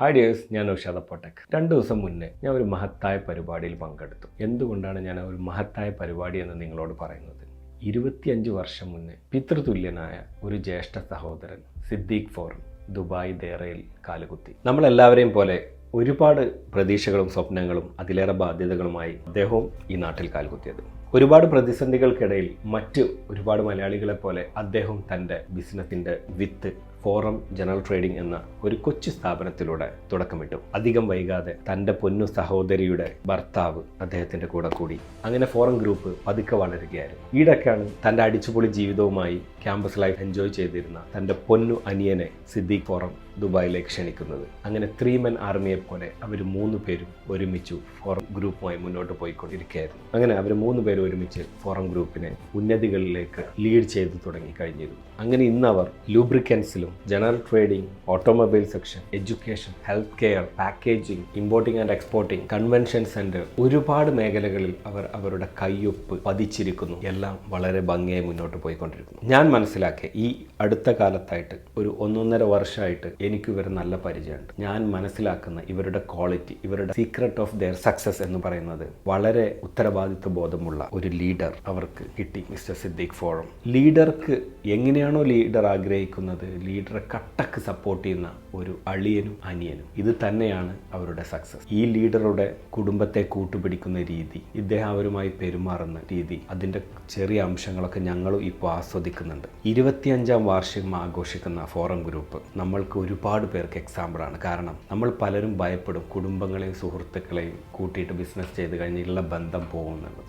Hi dears, ഞാൻ ഉഷാദ പോട്ടക്. 2 ദിവസം മുന്നേ ഞാൻ ഒരു മഹത്തായ പരിപാടിയിൽ പങ്കെടുത്തു. എന്തുകൊണ്ടാണ് ഞാൻ ഒരു മഹത്തായ പരിപാടി എന്ന് നിങ്ങളോട് പറയുന്നത്? 25 വർഷം മുന്നേ പിതൃതുല്യനായ ഒരു ജ്യേഷ്ഠ സഹോദരൻ സിദ്ദീഖ് ഫോറൻ ദുബായ് ദേറയിൽ കാലുകുത്തി. നമ്മളെല്ലാവരെയും പോലെ ഒരുപാട് പ്രതീക്ഷകളും സ്വപ്നങ്ങളും അതിലേറെ ബാധ്യതകളുമായി അദ്ദേഹവും ഈ നാട്ടിൽ കാലുകുത്തിയത്. ഒരുപാട് പ്രതിസന്ധികൾക്കിടയിൽ മറ്റ് ഒരുപാട് മലയാളികളെ പോലെ അദ്ദേഹം തൻ്റെ ബിസിനസ്സിൻ്റെ വിത്ത് ഫോറം ജനറൽ ട്രേഡിംഗ് എന്ന ഒരു കൊച്ചു സ്ഥാപനത്തിലൂടെ തുടക്കമിട്ടു. അധികം വൈകാതെ തൻ്റെ പൊന്നു സഹോദരിയുടെ ഭർത്താവ് അദ്ദേഹത്തിൻ്റെ കൂടെ കൂടി. അങ്ങനെ ഫോറം ഗ്രൂപ്പ് പതുക്കെ വളരുകയായിരുന്നു. ഈയിടയ്ക്കാണ് തൻ്റെ അടിച്ചുപൊളി ജീവിതവുമായി ക്യാമ്പസ് ലൈഫ് എൻജോയ് ചെയ്തിരുന്ന തൻ്റെ പൊന്നു അനിയനെ സിദ്ദീഖ് ഫോറം ദുബായിലേക്ക് ക്ഷണിക്കുന്നത്. അങ്ങനെ 3 മെൻ ആർമിയെ പോലെ അവർ 3 പേരും ഒരുമിച്ചു ഫോറം ഗ്രൂപ്പുമായി മുന്നോട്ട് പോയിക്കൊണ്ടിരിക്കുകയായിരുന്നു. അങ്ങനെ അവർ 3 പേരും ഒരുമിച്ച് ഫോറം ഗ്രൂപ്പിനെ ഉന്നതികളിലേക്ക് ലീഡ് ചെയ്തു തുടങ്ങി കഴിഞ്ഞിരുന്നു. അങ്ങനെ ഇന്ന് അവർ ലൂബ്രിക്കൻസിലും general trading, automobile section, education, health care, packaging, importing and exporting, convention centre, ഒരുപാട് മേഖലകളിൽ അവർ അവരുടെ കയ്യൊപ്പ് പതിച്ചിരിക്കുന്നു. എല്ലാം വളരെ ഭംഗിയായി മുന്നോട്ട് പോയിക്കൊണ്ടിരിക്കുന്നു. ഞാൻ മനസ്സിലാക്കിയ ഈ അടുത്ത കാലത്തായിട്ട് ഒരു 1.5 വർഷമായിട്ട് എനിക്ക് ഇവർ നല്ല പരിചയമുണ്ട്. ഞാൻ മനസ്സിലാക്കുന്ന ഇവരുടെ ക്വാളിറ്റി, ഇവരുടെ സീക്രട്ട് ഓഫ് ദെയർ സക്സസ് എന്ന് പറയുന്നത് വളരെ ഉത്തരവാദിത്വ ബോധമുള്ള ഒരു ലീഡർ അവർക്ക് കിട്ടി. മിസ്റ്റർ സിദ്ദീഖ് ഫോറം ലീഡർക്ക് എങ്ങനെയാണോ ലീഡർ ആഗ്രഹിക്കുന്നത്, ലീഡറെ കട്ടക്ക് സപ്പോർട്ട് ചെയ്യുന്ന ഒരു അളിയനും അനിയനും, ഇത് തന്നെയാണ് അവരുടെ സക്സസ്. ഈ ലീഡറുടെ കുടുംബത്തെ കൂട്ടുപിടിക്കുന്ന രീതി, ഇദ്ദേഹം അവരുമായി പെരുമാറുന്ന രീതി, അതിൻ്റെ ചെറിയ അംശങ്ങളൊക്കെ ഞങ്ങളും ഇപ്പോൾ ആസ്വദിക്കുന്നുണ്ട്. 25ാം വാർഷികം ആഘോഷിക്കുന്ന ഫോറം ഗ്രൂപ്പ് നമ്മൾക്ക് ഒരുപാട് പേർക്ക് എക്സാമ്പിളാണ്. കാരണം നമ്മൾ പലരും ഭയപ്പെടും കുടുംബങ്ങളെയും സുഹൃത്തുക്കളെയും കൂട്ടിയിട്ട് ബിസിനസ് ചെയ്ത് കഴിഞ്ഞുള്ള ബന്ധം പോകുന്നുള്ളത്.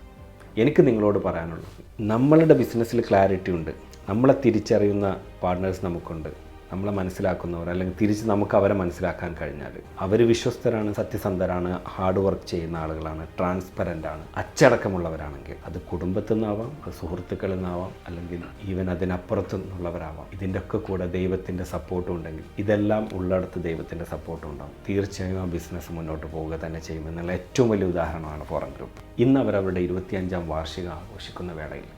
എനിക്ക് നിങ്ങളോട് പറയാനുള്ളത്, നമ്മളുടെ ബിസിനസ്സിൽ ക്ലാരിറ്റി ഉണ്ട്, നമ്മളെ തിരിച്ചറിയുന്ന പാർട്ട്നേഴ്സ് നമുക്കുണ്ട്, നമ്മളെ മനസ്സിലാക്കുന്നവർ, അല്ലെങ്കിൽ തിരിച്ച് നമുക്ക് അവരെ മനസ്സിലാക്കാൻ കഴിഞ്ഞാൽ അവർ വിശ്വസ്തരാണ്, സത്യസന്ധരാണ്, ഹാർഡ് വർക്ക് ചെയ്യുന്ന ആളുകളാണ്, ട്രാൻസ്പെറൻ്റ് ആണ്, അച്ചടക്കമുള്ളവരാണെങ്കിൽ അത് കുടുംബത്തിൽ നിന്നാവാം, അത് സുഹൃത്തുക്കളിൽ നിന്നാവാം, അല്ലെങ്കിൽ ഈവൻ അതിനപ്പുറത്തു നിന്നുള്ളവരാവാം. ഇതിൻ്റെ ഒക്കെ കൂടെ ദൈവത്തിൻ്റെ സപ്പോർട്ടും ഉണ്ടെങ്കിൽ, ഇതെല്ലാം ഉള്ളിടത്ത് ദൈവത്തിൻ്റെ സപ്പോർട്ടും ഉണ്ടാകും. തീർച്ചയായും ആ ബിസിനസ് മുന്നോട്ട് പോവുക തന്നെ ചെയ്യുമെന്നുള്ള ഏറ്റവും വലിയ ഉദാഹരണമാണ് ഫോറം ഗ്രൂപ്പ്. ഇന്ന് അവരവരുടെ 25ാം വാർഷികം ആഘോഷിക്കുന്ന വേളയിൽ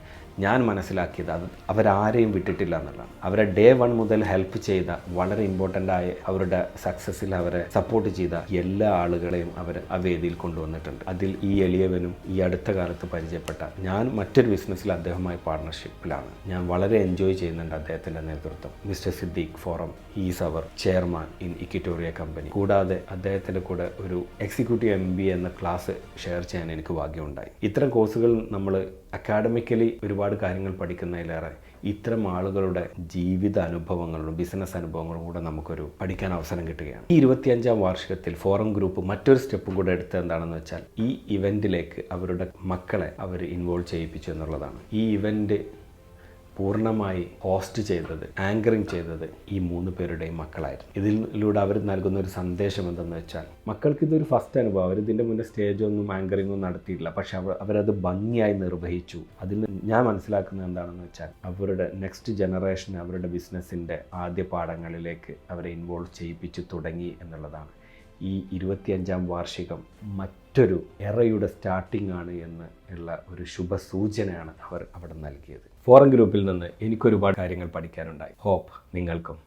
ഞാൻ മനസ്സിലാക്കിയത് അത് അവരാരെയും വിട്ടിട്ടില്ല എന്നുള്ളതാണ്. അവരെ ഡേ 1 മുതൽ ഹെൽപ്പ് ചെയ്ത, വളരെ ഇമ്പോർട്ടൻ്റ് ആയ അവരുടെ സക്സസ്സിൽ അവരെ സപ്പോർട്ട് ചെയ്ത എല്ലാ ആളുകളെയും അവർ ആ വേദിയിൽ കൊണ്ടുവന്നിട്ടുണ്ട്. അതിൽ ഈ എളിയവനും ഈ അടുത്ത കാലത്ത് പരിചയപ്പെട്ട ഞാൻ മറ്റൊരു ബിസിനസ്സിൽ അദ്ദേഹവുമായി പാർട്ണർഷിപ്പിലാണ്. ഞാൻ വളരെ എൻജോയ് ചെയ്യുന്നുണ്ട് അദ്ദേഹത്തിൻ്റെ നേതൃത്വം. മിസ്റ്റർ സിദ്ദീഖ് ഫോറം is our chairman in Equitoria company. കൂടാതെ അദ്ദേഹത്തിൻ്റെ കൂടെ ഒരു എക്സിക്യൂട്ടീവ് MBA എന്ന ക്ലാസ് ഷെയർ ചെയ്യാൻ എനിക്ക് ഭാഗ്യമുണ്ടായി. ഇത്തരം കോഴ്സുകൾ നമ്മൾ അക്കാഡമിക്കലി ഒരുപാട് കാര്യങ്ങൾ പഠിക്കുന്നതിലേറെ ഇത്തരം ആളുകളുടെ ജീവിത അനുഭവങ്ങളും ബിസിനസ് അനുഭവങ്ങളും കൂടെ നമുക്കൊരു പഠിക്കാൻ അവസരം കിട്ടുകയാണ്. ഈ 25ാം വാർഷികത്തിൽ ഫോറം ഗ്രൂപ്പ് മറ്റൊരു സ്റ്റെപ്പ് കൂടെ എടുത്തത് എന്താണെന്ന് വെച്ചാൽ, ഈ ഇവൻറ്റിലേക്ക് അവരുടെ മക്കളെ അവർ ഇൻവോൾവ് ചെയ്യിപ്പിച്ചു എന്നുള്ളതാണ്. ഈ ഇവൻറ്റ് പൂർണ്ണമായി ഹോസ്റ്റ് ചെയ്തത്, ആങ്കറിങ് ചെയ്തത് ഈ 3 പേരുടെയും മക്കളായിരുന്നു. ഇതിലൂടെ അവർ നൽകുന്ന ഒരു സന്ദേശം എന്തെന്ന് വെച്ചാൽ, മക്കൾക്ക് ഇതൊരു ഫസ്റ്റ് അനുഭവം. അവരിതിൻ്റെ മുന്നേ സ്റ്റേജൊന്നും ആങ്കറിങ്ങും നടത്തിയിട്ടില്ല, പക്ഷെ അവരത് ഭംഗിയായി നിർവഹിച്ചു. അതിൽ ഞാൻ മനസ്സിലാക്കുന്നത് എന്താണെന്ന് വെച്ചാൽ, അവരുടെ നെക്സ്റ്റ് ജനറേഷൻ അവരുടെ ബിസിനസ്സിൻ്റെ ആദ്യ പാഠങ്ങളിലേക്ക് അവരെ ഇൻവോൾവ് ചെയ്യിപ്പിച്ചു തുടങ്ങി എന്നുള്ളതാണ്. ഈ 25ാം വാർഷികം മറ്റൊരു എറയുടെ സ്റ്റാർട്ടിംഗ് ആണ് എന്ന് ഉള്ള ഒരു ശുഭസൂചനയാണ് അവർ അവിടെ നൽകിയത്. ഫോറം ഗ്രൂപ്പിൽ നിന്ന് എനിക്കൊരുപാട് കാര്യങ്ങൾ പഠിക്കാനുണ്ടായി. ഹോപ്പ് നിങ്ങൾക്കും